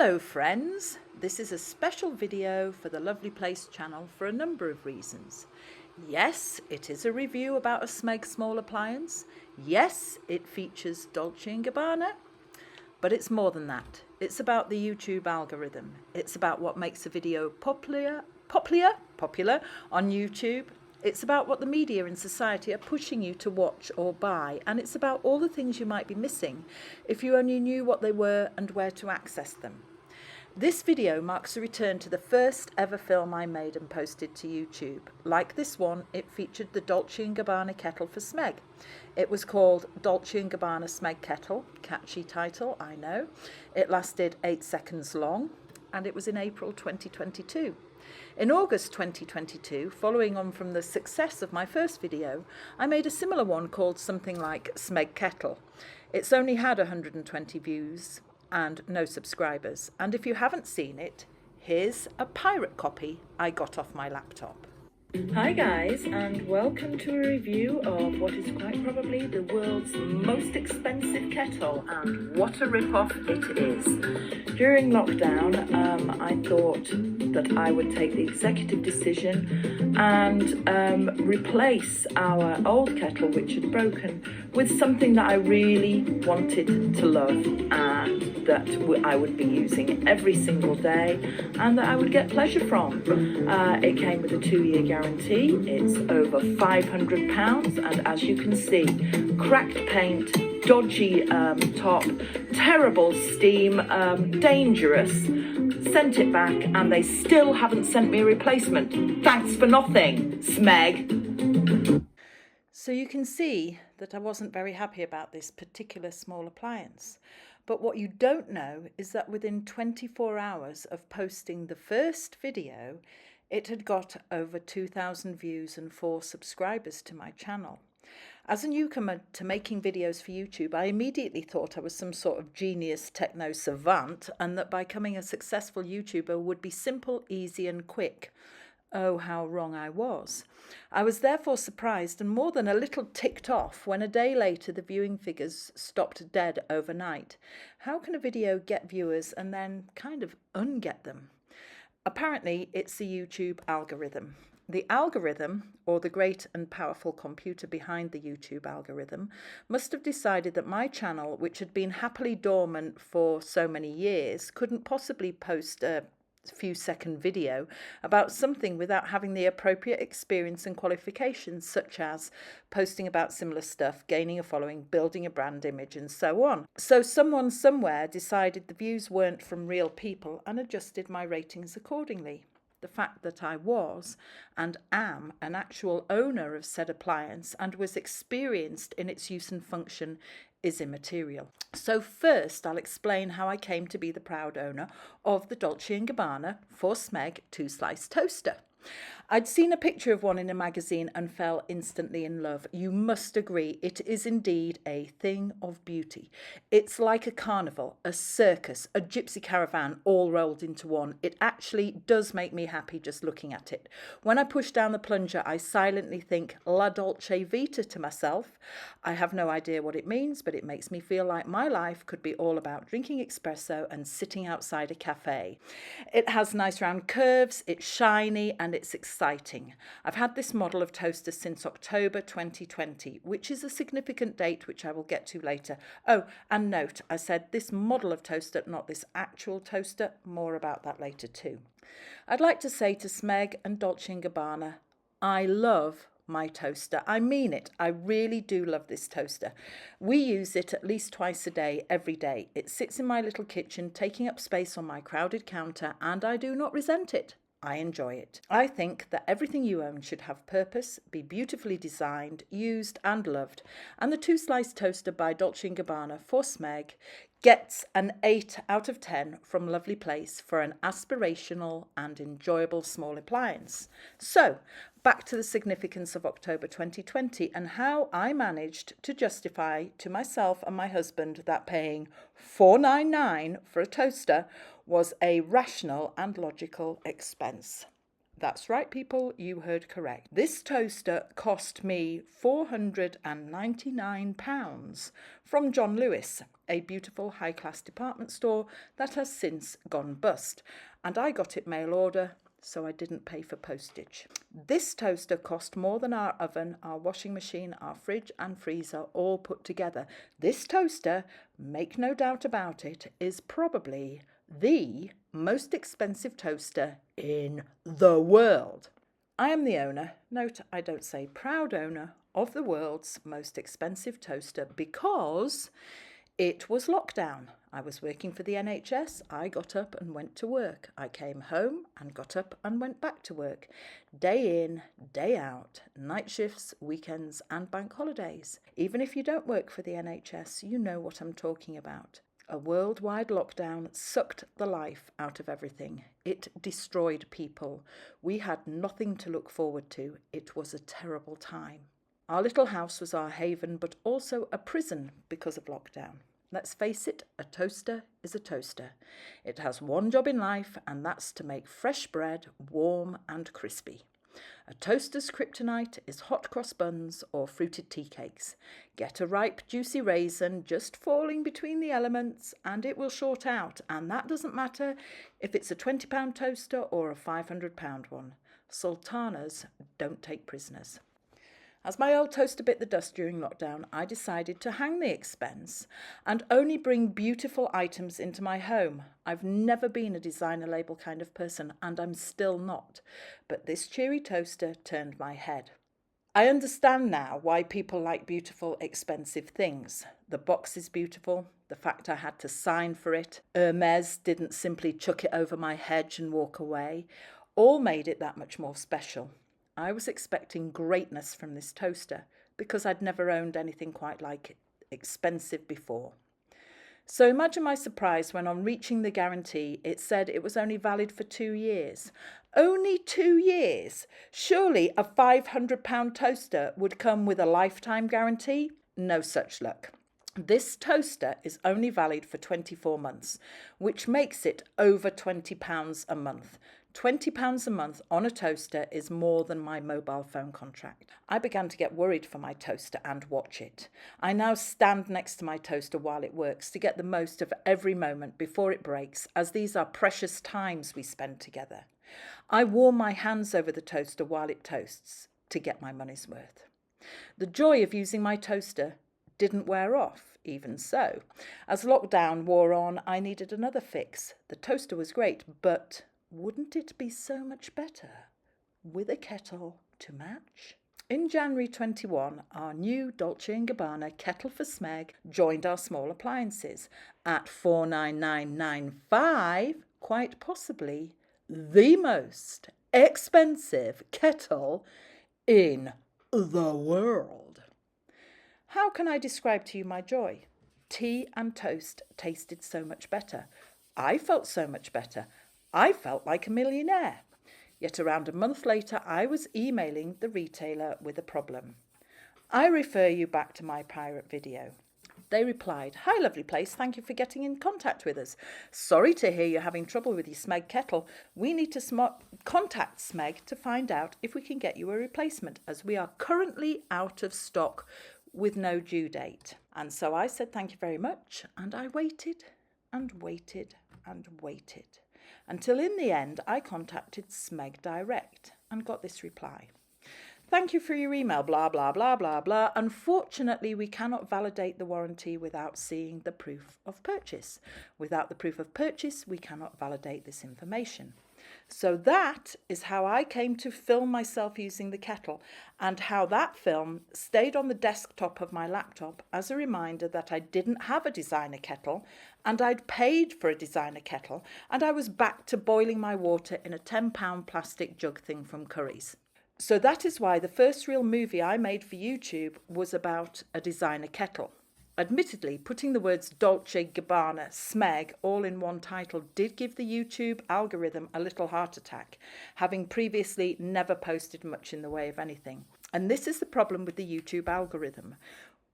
Hello friends, this is a special video for the Lovely Place channel for a number of reasons. Yes, it is a review about a Smeg small appliance. Yes, it features Dolce and Gabbana, but it's more than that. It's about the YouTube algorithm. It's about what makes a video popular on YouTube. It's about what the media and society are pushing you to watch or buy, and it's about all the things you might be missing if you only knew what they were and where to access them. This video marks a return to the first ever film I made and posted to YouTube. Like this one, it featured the Dolce and Gabbana kettle for Smeg. It was called Dolce and Gabbana Smeg Kettle. Catchy title, I know. It lasted 8 seconds long, and it was in April 2022. In August 2022, following on from the success of my first video, I made a similar one called something like Smeg Kettle. It's only had 120 views and no subscribers. And if you haven't seen it, here's a pirate copy I got off my laptop. Hi guys, and welcome to a review of what is quite probably the world's most expensive kettle, and what a rip-off it is. During lockdown, I thought that I would take the executive decision and replace our old kettle, which had broken, with something that I really wanted to love and that I would be using every single day and that I would get pleasure from. It came with a 2-year guarantee. It's over £500, and as you can see, cracked paint, dodgy top, terrible steam, dangerous. Sent it back and they still haven't sent me a replacement. Thanks for nothing, Smeg. So you can see that I wasn't very happy about this particular small appliance. But what you don't know is that within 24 hours of posting the first video, it had got over 2,000 views and 4 subscribers to my channel. As a newcomer to making videos for YouTube, I immediately thought I was some sort of genius techno savant and that becoming a successful YouTuber would be simple, easy and quick. Oh, how wrong I was. I was therefore surprised and more than a little ticked off when a day later the viewing figures stopped dead overnight. How can a video get viewers and then kind of unget them? Apparently, it's the YouTube algorithm. The algorithm, or the great and powerful computer behind the YouTube algorithm, must have decided that my channel, which had been happily dormant for so many years, couldn't possibly post a few-second video about something without having the appropriate experience and qualifications, such as posting about similar stuff, gaining a following, building a brand image, and so on. So someone somewhere decided the views weren't from real people and adjusted my ratings accordingly. The fact that I was and am an actual owner of said appliance and was experienced in its use and function is immaterial. So first I'll explain how I came to be the proud owner of the Dolce and Gabbana for Smeg 2-slice toaster. I'd seen a picture of one in a magazine and fell instantly in love. You must agree, it is indeed a thing of beauty. It's like a carnival, a circus, a gypsy caravan all rolled into one. It actually does make me happy just looking at it. When I push down the plunger, I silently think La Dolce Vita to myself. I have no idea what it means, but it makes me feel like my life could be all about drinking espresso and sitting outside a cafe. It has nice round curves, it's shiny and it's exciting. I've had this model of toaster since October 2020, which is a significant date which I will get to later. Oh, and note, I said this model of toaster, not this actual toaster. More about that later too. I'd like to say to Smeg and Dolce and Gabbana, I love my toaster. I mean it. I really do love this toaster. We use it at least twice a day, every day. It sits in my little kitchen, taking up space on my crowded counter, and I do not resent it. I enjoy it. I think that everything you own should have purpose, be beautifully designed, used and loved. And the 2-slice toaster by Dolce & Gabbana for Smeg gets an 8 out of 10 from Lovely Place for an aspirational and enjoyable small appliance. So, back to the significance of October 2020 and how I managed to justify to myself and my husband that paying $4.99 for a toaster was a rational and logical expense. That's right, people, you heard correct. This toaster cost me £499 from John Lewis, a beautiful high-class department store that has since gone bust. And I got it mail order, so I didn't pay for postage. This toaster cost more than our oven, our washing machine, our fridge and freezer all put together. This toaster, make no doubt about it, is probably the most expensive toaster in the world. I am the owner, note I don't say proud owner, of the world's most expensive toaster because it was lockdown. I was working for the NHS. I got up and went to work. I came home and got up and went back to work. Day in, day out, night shifts, weekends and bank holidays. Even if you don't work for the NHS, you know what I'm talking about. A worldwide lockdown sucked the life out of everything. It destroyed people. We had nothing to look forward to. It was a terrible time. Our little house was our haven, but also a prison because of lockdown. Let's face it, a toaster is a toaster. It has one job in life, and that's to make fresh bread warm and crispy. A toaster's kryptonite is hot cross buns or fruited tea cakes. Get a ripe, juicy raisin just falling between the elements and it will short out, and that doesn't matter if it's a £20 toaster or a £500 one. Sultanas don't take prisoners. As my old toaster bit the dust during lockdown, I decided to hang the expense and only bring beautiful items into my home. I've never been a designer label kind of person, and I'm still not. But this cheery toaster turned my head. I understand now why people like beautiful, expensive things. The box is beautiful, the fact I had to sign for it, Hermes didn't simply chuck it over my hedge and walk away, all made it that much more special. I was expecting greatness from this toaster because I'd never owned anything quite like it, expensive before. So imagine my surprise when on reaching the guarantee, it said it was only valid for 2 years. Only 2 years? Surely a £500 toaster would come with a lifetime guarantee? No such luck. This toaster is only valid for 24 months, which makes it over £20 a month. £20 a month on a toaster is more than my mobile phone contract. I began to get worried for my toaster and watch it. I now stand next to my toaster while it works to get the most of every moment before it breaks, as these are precious times we spend together. I warm my hands over the toaster while it toasts to get my money's worth. The joy of using my toaster didn't wear off, even so. As lockdown wore on, I needed another fix. The toaster was great, but wouldn't it be so much better with a kettle to match? In January 21, our new Dolce and Gabbana kettle for Smeg joined our small appliances at $499.95, quite possibly the most expensive kettle in the world. How can I describe to you my joy? Tea and toast tasted so much better. I felt so much better. I felt like a millionaire. Yet around a month later, I was emailing the retailer with a problem. I refer you back to my pirate video. They replied, "Hi, lovely place. Thank you for getting in contact with us. Sorry to hear you're having trouble with your Smeg kettle. We need to contact Smeg to find out if we can get you a replacement, as we are currently out of stock with no due date." And so I said, "Thank you very much." And I waited and waited and waited, until in the end I contacted Smeg Direct and got this reply. "Thank you for your email, blah, blah, blah, blah, blah. Unfortunately, we cannot validate the warranty without seeing the proof of purchase. Without the proof of purchase, we cannot validate this information." So that is how I came to film myself using the kettle, and how that film stayed on the desktop of my laptop as a reminder that I didn't have a designer kettle, and I'd paid for a designer kettle, and I was back to boiling my water in a £10 plastic jug thing from Curry's. So that is why the first real movie I made for YouTube was about a designer kettle. Admittedly, putting the words Dolce, Gabbana, Smeg all in one title did give the YouTube algorithm a little heart attack, having previously never posted much in the way of anything. And this is the problem with the YouTube algorithm.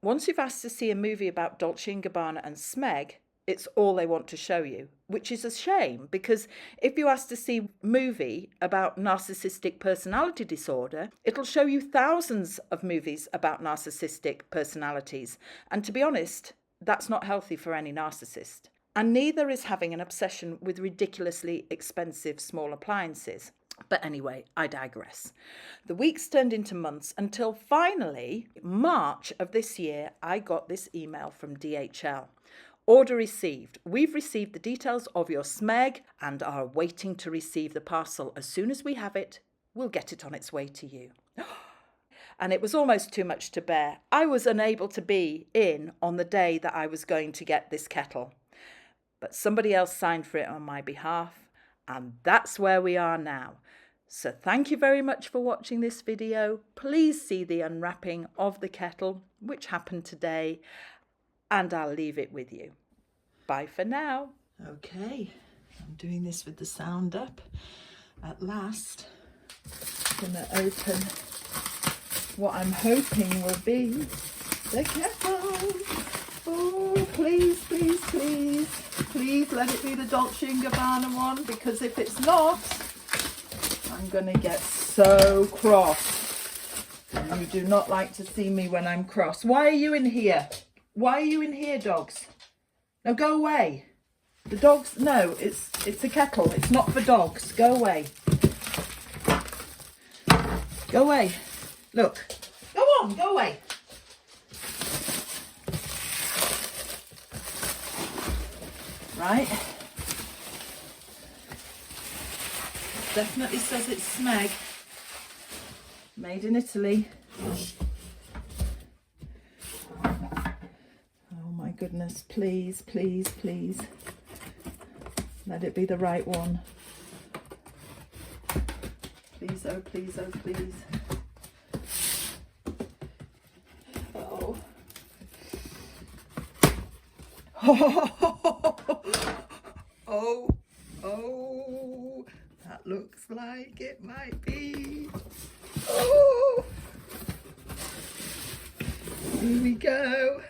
Once you've asked to see a movie about Dolce and Gabbana and Smeg, it's all they want to show you, which is a shame, because if you ask to see a movie about narcissistic personality disorder, it'll show you thousands of movies about narcissistic personalities. And to be honest, that's not healthy for any narcissist. And neither is having an obsession with ridiculously expensive small appliances. But anyway, I digress. The weeks turned into months until finally, March of this year, I got this email from DHL. Order received. We've received the details of your Smeg and are waiting to receive the parcel. As soon as we have it, we'll get it on its way to you. And it was almost too much to bear. I was unable to be in on the day that I was going to get this kettle. But somebody else signed for it on my behalf. And that's where we are now. So thank you very much for watching this video. Please see the unwrapping of the kettle, which happened today. And I'll leave it with you. Bye for now. Okay, I'm doing this with the sound up. At last, I'm going to open what I'm hoping will be the kettle. Oh, please, please, please. Please let it be the Dolce and Gabbana one, because if it's not, I'm going to get so cross. And you do not like to see me when I'm cross. Why are you in here? Why are you in here, dogs? No, go away. The dogs, no, it's a kettle. It's not for dogs. Go away. Go away. Look. Go on, go away. Right. Definitely says it's Smeg. Made in Italy. Goodness, please, please, please. Let it be the right one. Please, oh, please, oh, please. Oh. Oh, oh, that looks like it might be. Oh. Here we go.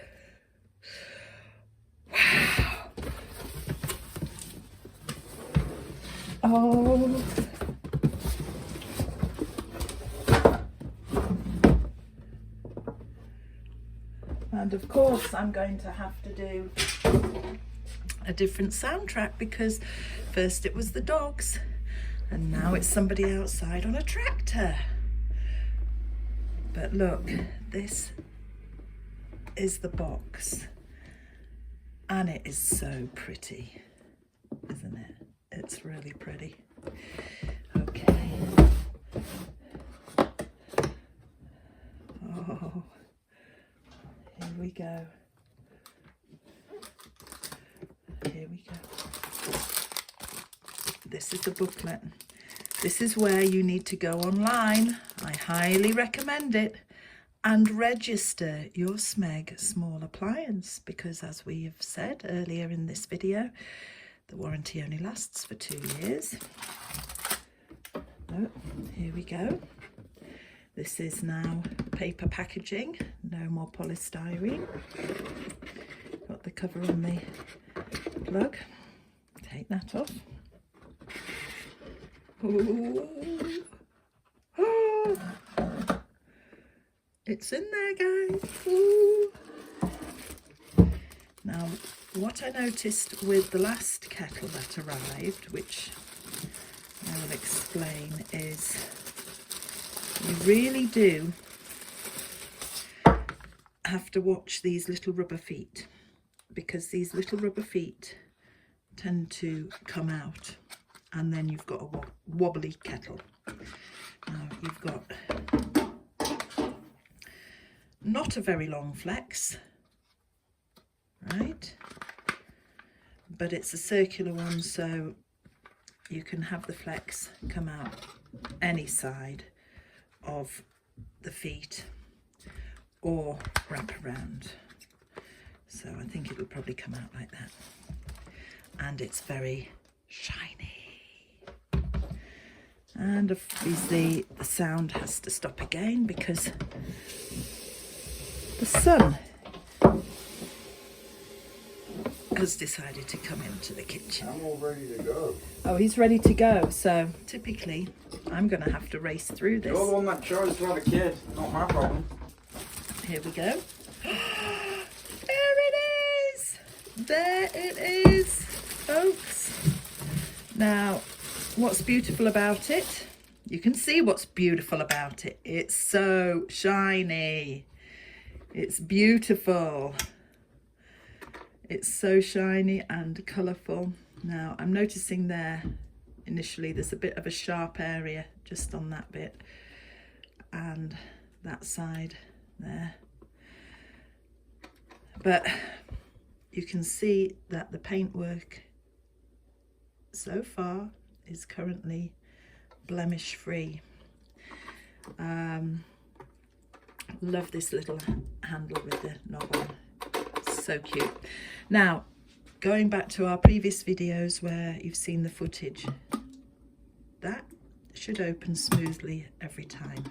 Oh, and of course I'm going to have to do a different soundtrack, because first it was the dogs and now it's somebody outside on a tractor. But look, this is the box and it is so pretty, isn't it? It's really pretty. Okay. Oh, here we go. Here we go. This is the booklet. This is where you need to go online. I highly recommend it. And register your Smeg small appliance, because as we have said earlier in this video, the warranty only lasts for 2 years. Oh, here we go. This is now paper packaging, no more polystyrene. Got the cover on the plug. Take that off. Ooh. Oh. It's in there, guys. Ooh. Now, what I noticed with the last kettle that arrived, which I will explain, is you really do have to watch these little rubber feet, because these little rubber feet tend to come out and then you've got a wobbly kettle. Now you've got not a very long flex, right? But it's a circular one, so you can have the flex come out any side of the feet or wrap around. So I think it'll probably come out like that. And it's very shiny. And obviously the sound has to stop again because the sun has decided to come into the kitchen. I'm all ready to go. Oh, he's ready to go. So typically, I'm going to have to race through this. You're the one that chose to have a kid, not my problem. Here we go. There it is. There it is, folks. Now, what's beautiful about it? You can see what's beautiful about it. It's so shiny. It's beautiful. It's so shiny and colourful. Now, I'm noticing there, initially, there's a bit of a sharp area just on that bit. And that side there. But you can see that the paintwork so far is currently blemish free. Love this little handle with the knob on. So cute. Now, going back to our previous videos where you've seen the footage, that should open smoothly every time,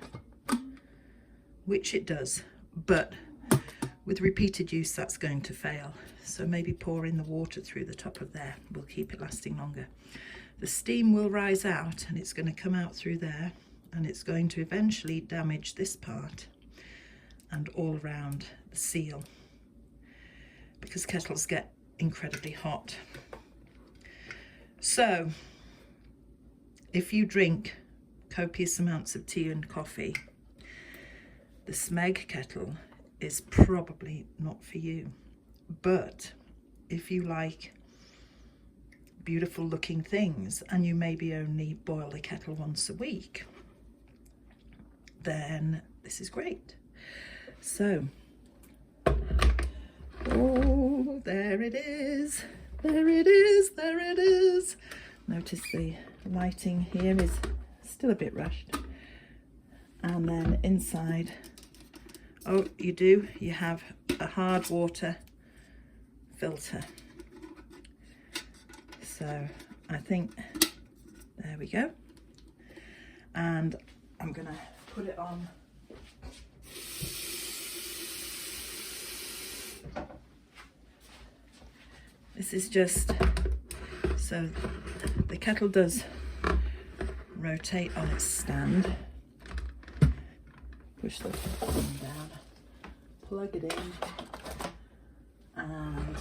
which it does, but with repeated use that's going to fail. So maybe pouring the water through the top of there will keep it lasting longer. The steam will rise out and it's going to come out through there, and it's going to eventually damage this part and all around the seal, because kettles get incredibly hot. So if you drink copious amounts of tea and coffee, the Smeg Kettle is probably not for you. But if you like beautiful looking things and you maybe only boil the kettle once a week, then this is great. So, oh, there it is. There it is. There it is. Notice the lighting here is still a bit rushed. And then inside, oh, you have a hard water filter. So I think, there we go. And I'm gonna put it on. This is just, so the kettle does rotate on its stand. Push the thing down, plug it in, and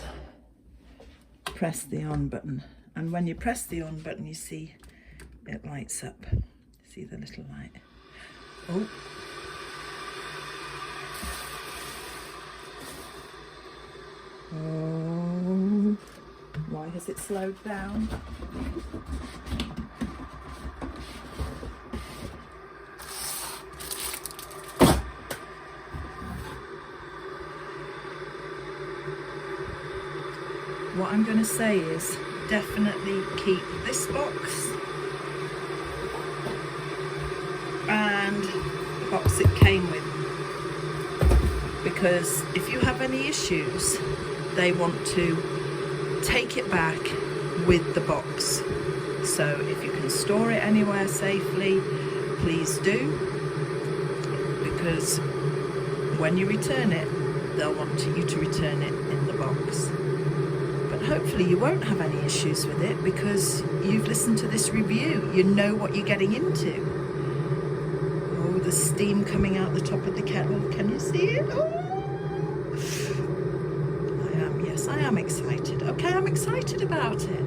press the on button. And when you press the on button, you see it lights up. See the little light? Oh. Oh. Why has it slowed down? What I'm going to say is definitely keep this box and the box it came with, because if you have any issues, they want to take it back with the box. So if you can store it anywhere safely, please do, because when you return it, they'll want you to return it in the box. Hopefully you won't have any issues with it, because you've listened to this review. You know what you're getting into. Oh, the steam coming out the top of the kettle. Can you see it? Oh. I am excited. Okay, I'm excited about it.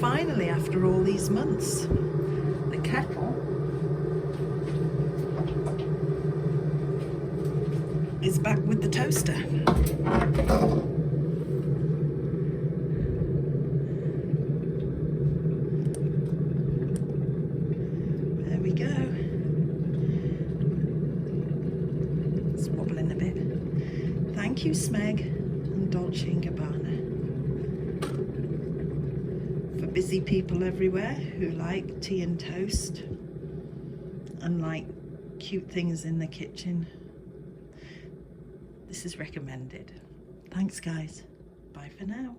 Finally, after all these months, the kettle is back with the toaster. Thank you, Smeg and Dolce and Gabbana, for busy people everywhere who like tea and toast and like cute things in the kitchen. This is recommended. Thanks, guys. Bye for now.